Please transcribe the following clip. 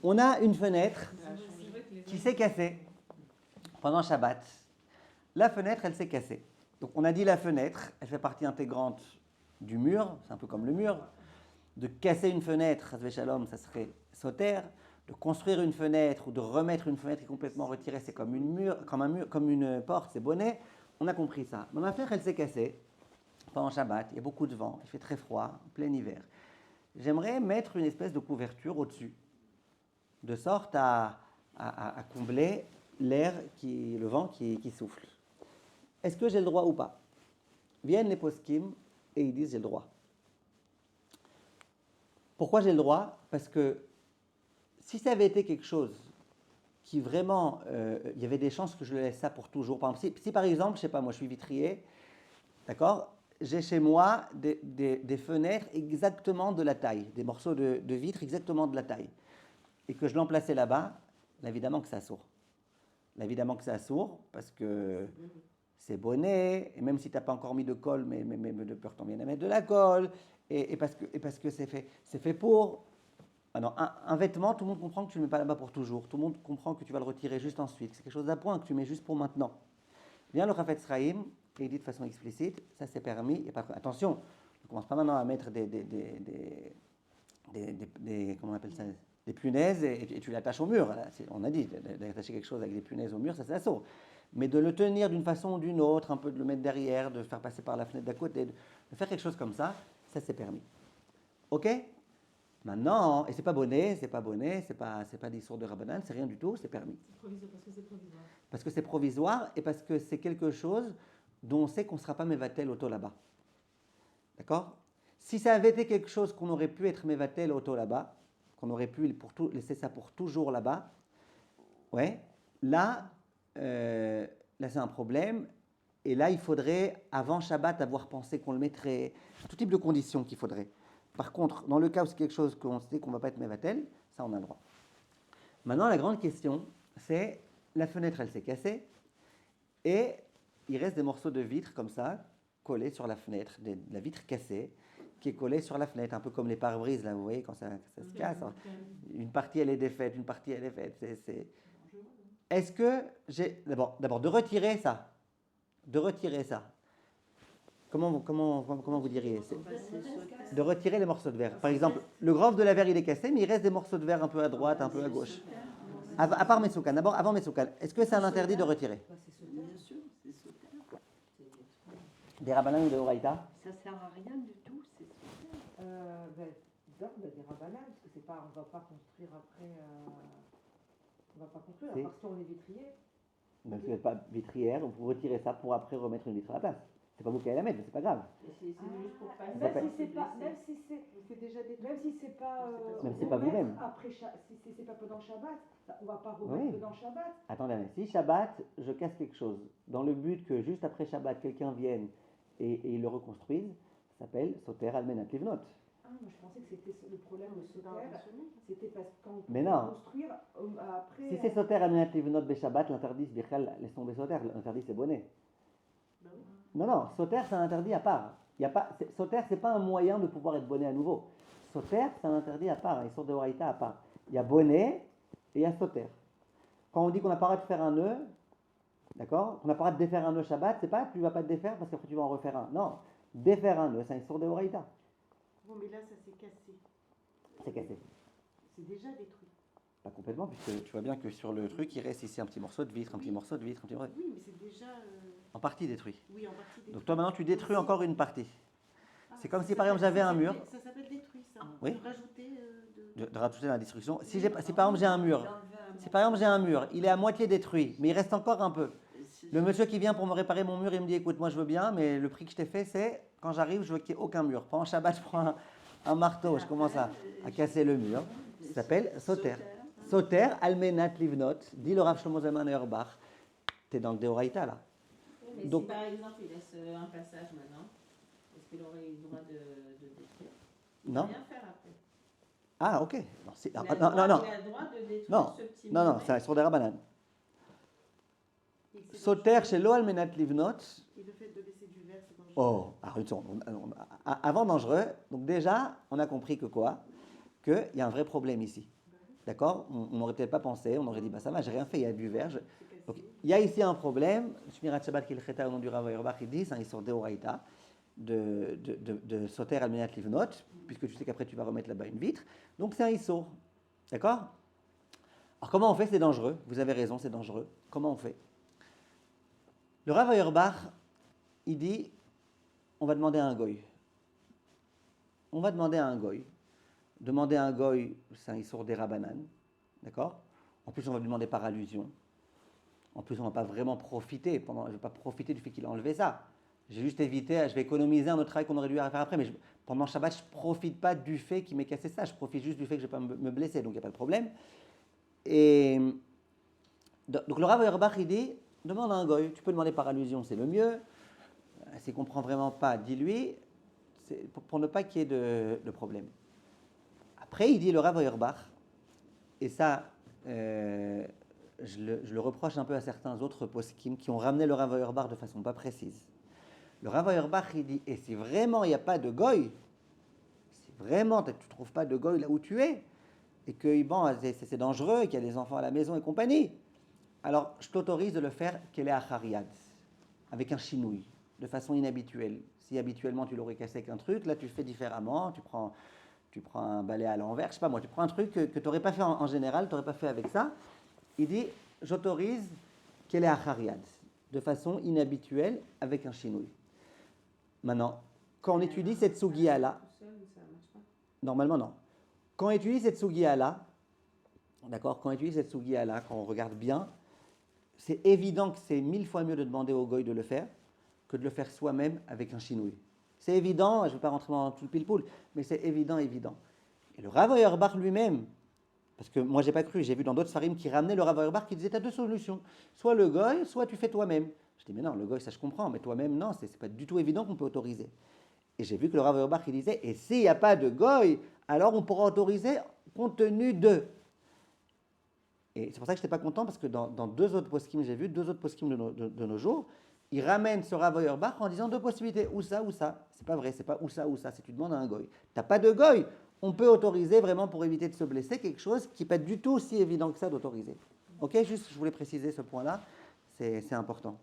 On a une fenêtre qui s'est cassée pendant Shabbat. La fenêtre, elle s'est cassée. Donc on a dit la fenêtre, elle fait partie intégrante du mur, c'est un peu comme le mur. De casser une fenêtre, Shalom, ça serait sauter. De construire une fenêtre ou de remettre une fenêtre qui est complètement retirée, c'est comme comme une porte, c'est bonnet. On a compris ça. Mais ma fenêtre, elle s'est cassée pendant Shabbat, il y a beaucoup de vent, il fait très froid, en plein hiver. J'aimerais mettre une espèce de couverture au-dessus, de sorte à combler le vent qui souffle. Est-ce que j'ai le droit ou pas? Viennent les poskim et ils disent j'ai le droit. Pourquoi j'ai le droit? Parce que si ça avait été quelque chose qui vraiment, il y avait des chances que je le laisse ça pour toujours. Par exemple, si par exemple, je sais pas, moi je suis vitrier, d'accord, j'ai chez moi des fenêtres exactement de la taille, des morceaux de vitre exactement de la taille, et que je l'emplaçais là-bas, là, évidemment que ça sourd. Là, évidemment que ça sourd, parce que c'est bonnet, et même si tu n'as pas encore mis de colle, mais de peur t'en vienne à mettre de la colle, et parce que c'est fait pour... Ah non, un vêtement, tout le monde comprend que tu ne le mets pas là-bas pour toujours. Tout le monde comprend que tu vas le retirer juste ensuite. C'est quelque chose d'appoint que tu mets juste pour maintenant. Bien le Chafetz Chaim, il dit de façon explicite, ça c'est permis. Et pas, attention, ne commence pas maintenant à mettre comment on appelle ça, des punaises et tu l'attaches au mur. Là, on a dit d'attacher quelque chose avec des punaises au mur, ça c'est assaut. Mais de le tenir d'une façon ou d'une autre, un peu de le mettre derrière, de faire passer par la fenêtre d'à côté, de faire quelque chose comme ça c'est permis. Ok? Maintenant, et c'est pas bonnet, c'est pas des sourds de Rabbanan, c'est rien du tout, c'est permis. C'est provisoire parce que c'est provisoire. Parce que c'est provisoire et parce que c'est quelque chose dont on sait qu'on ne sera pas mévatel auto là-bas. D'accord? Si ça avait été quelque chose qu'on aurait pu être mévatel auto là-bas, qu'on aurait pu laisser ça pour toujours là-bas, ouais, là c'est un problème. Et là, il faudrait, avant Shabbat, avoir pensé qu'on le mettrait, tout type de conditions qu'il faudrait. Par contre, dans le cas où c'est quelque chose qu'on sait qu'on ne va pas être mévatel, ça on a le droit. Maintenant, la grande question, c'est la fenêtre, elle s'est cassée et il reste des morceaux de vitre comme ça, collés sur la fenêtre, de la vitre cassée, qui est collée sur la fenêtre, un peu comme les pare-brises, là, vous voyez, quand ça se casse. Hein. Une partie, elle est défaite, une partie, elle est faite. Est-ce que j'ai... D'abord, de retirer ça. Comment vous diriez? De retirer les morceaux de verre. Par exemple, le grove de la verre, il est cassé, mais il reste des morceaux de verre un peu à droite, un peu à gauche. À part Metsoukan, d'abord, avant Metsoukan, est-ce que c'est un interdit de retirer? Bien sûr, c'est sauter. Des Rabbanan ou des Oraïta? Ça sert à rien du tout, c'est sauter. Des Rabbanan, parce que c'est pas, on va pas construire après. On va pas construire, à part si on est vitrier. Même si vous n'êtes pas vitrière, vous retirez ça pour après remettre une vitre à la place. C'est pas vous qui allez la mettre, mais c'est pas grave. C'est juste pour passer. Même si c'est déjà détruit. Même si c'est pas. Même si c'est pas vous-même. Après, si c'est pas pendant Shabbat, on va pas remettre pendant Shabbat. Attendez, si Shabbat, je casse quelque chose, dans le but que juste après Shabbat, quelqu'un vienne et il le reconstruise, ça s'appelle Soter Almenat Livnot. Ah, moi je pensais que c'était le problème de Soter, c'était parce que quand on peut construire après. Si c'est Soter Almenat Livnot Beshabbat, l'interdit, laisse tomber Soter, l'interdit c'est bonnet. Ben oui. Non, Soter c'est un interdit à part. Soter c'est pas un moyen de pouvoir être bonnet à nouveau. Soter c'est un interdit à part, ils sont de Horaïta à part. Il y a bonnet et il y a Soter. Quand on dit qu'on n'a pas le droit de faire un nœud, d'accord, qu'on n'a pas le droit de défaire un nœud Shabbat, c'est pas que tu ne vas pas te défaire parce qu'après tu vas en refaire un. Non, défaire un nœud, c'est un sourd de Horaïta. Bon, mais là ça s'est cassé. C'est cassé. C'est déjà détruit. Pas complètement, puisque tu vois bien que sur le truc, il reste ici un petit morceau de vitre, un petit morceau de vitre, un petit morceau de... Oui, mais c'est déjà... En partie détruit. Oui, en partie détruit. Donc toi maintenant tu détruis encore une partie. C'est comme si par exemple j'avais un mur. Ça s'appelle détruit ça. Oui. De rajouter... De rajouter dans la destruction. Si par exemple j'ai un mur, il est à moitié détruit, mais il reste encore un peu. Le monsieur qui vient pour me réparer mon mur, il me dit écoute, moi je veux bien, mais le prix que je t'ai fait, c'est quand j'arrive, je veux qu'il n'y ait aucun mur. Pendant Shabbat, je prends un marteau, je commence à casser le mur. Ça s'appelle Soter. Soter, Almenat Livnot, dit le Rav Shlomo Zalman Auerbach. Tu es dans le Deoraita là. Mais donc, si par exemple il laisse un passage maintenant, est-ce qu'il aurait eu le droit de détruire? Non. Rien faire après. Ah, ok. Non, il a le droit de détruire ce petit mur. Non, c'est sur des Rabbanan. Soter chez Lo Almenat Livnot. Et le fait de laisser du verre, c'est dangereux. Oh, avant dangereux. Donc déjà, on a compris que quoi? Qu'il y a un vrai problème ici. D'accord? On n'aurait peut-être pas pensé, on aurait dit, bah ça va, j'ai rien fait, il y a du verge. Donc, il y a ici un problème. Shmirat Shabbat Kilcheta au nom du Rav Auerbach, il dit, c'est un histoire d'Eoraïta, de Soter Almenat Livnot, puisque tu sais qu'après tu vas remettre là-bas une vitre. Donc c'est un Issour. D'accord? Alors comment on fait? C'est dangereux. Vous avez raison, c'est dangereux. Comment on fait? Le Rav Auerbach, il dit, on va demander à un goy. On va demander à un goy. Demander à un goy, c'est un Issour des Rabanan. D'accord? En plus, on va lui demander par allusion. En plus, on ne va pas vraiment profiter. Je ne vais pas profiter du fait qu'il a enlevé ça. J'ai juste évité, je vais économiser un autre travail qu'on aurait dû faire après. Mais pendant Shabbat, je ne profite pas du fait qu'il m'ait cassé ça. Je profite juste du fait que je ne vais pas me blesser. Donc, il n'y a pas de problème. Et donc, le Rav Auerbach, il dit, demande à un goy. Tu peux demander par allusion, c'est le mieux. S'il ne comprend vraiment pas, dis-lui. Pour ne pas qu'il y ait de problème. Après, il dit le Rav Auerbach, et ça, je le reproche un peu à certains autres poskim qui ont ramené le Rav Auerbach de façon pas précise. Le Rav Auerbach, il dit, et si vraiment il n'y a pas de goy, si vraiment tu ne trouves pas de goy là où tu es, et que bon, c'est dangereux, qu'il y a des enfants à la maison et compagnie, alors je t'autorise de le faire qu'elle est à Chariad, avec un chinouille, de façon inhabituelle. Si habituellement tu l'aurais cassé avec un truc, là tu fais différemment, tu prends un balai à l'envers, je sais pas moi, tu prends un truc que tu n'aurais pas fait en général, tu n'aurais pas fait avec ça. Il dit, j'autorise qu'elle est à Chariad, de façon inhabituelle, avec un chinouille. Maintenant, quand on étudie cette sugiya-là, normalement non. Quand on étudie cette sugiya-là, d'accord, quand on regarde bien, c'est évident que c'est 1000 fois mieux de demander au goy de le faire que de le faire soi-même avec un chinouille. C'est évident, je ne vais pas rentrer dans tout le pile-poule, mais c'est évident. Et le Rav Auerbach lui-même, parce que moi, je n'ai pas cru, j'ai vu dans d'autres farim qui ramenaient le Rav Auerbach qui disait, tu as deux solutions. Soit le goy, soit tu fais toi-même. Je dis, mais non, le goy, ça je comprends, mais toi-même, non, c'est pas du tout évident qu'on peut autoriser. Et j'ai vu que le Rav Auerbach, il disait, et s'il n'y a pas de goy, alors on pourra autoriser compte tenu de. Et c'est pour ça que je n'étais pas content, parce que dans deux autres poskim, j'ai vu, deux autres poskim de nos jours, ils ramènent ce Rav Auerbach en disant deux possibilités, ou ça, ou ça. C'est pas vrai, c'est pas ou ça, c'est tu demandes à un goy. Tu n'as pas de goy, on peut autoriser vraiment pour éviter de se blesser quelque chose qui n'est pas du tout aussi évident que ça d'autoriser. Ok, juste je voulais préciser ce point-là, c'est important.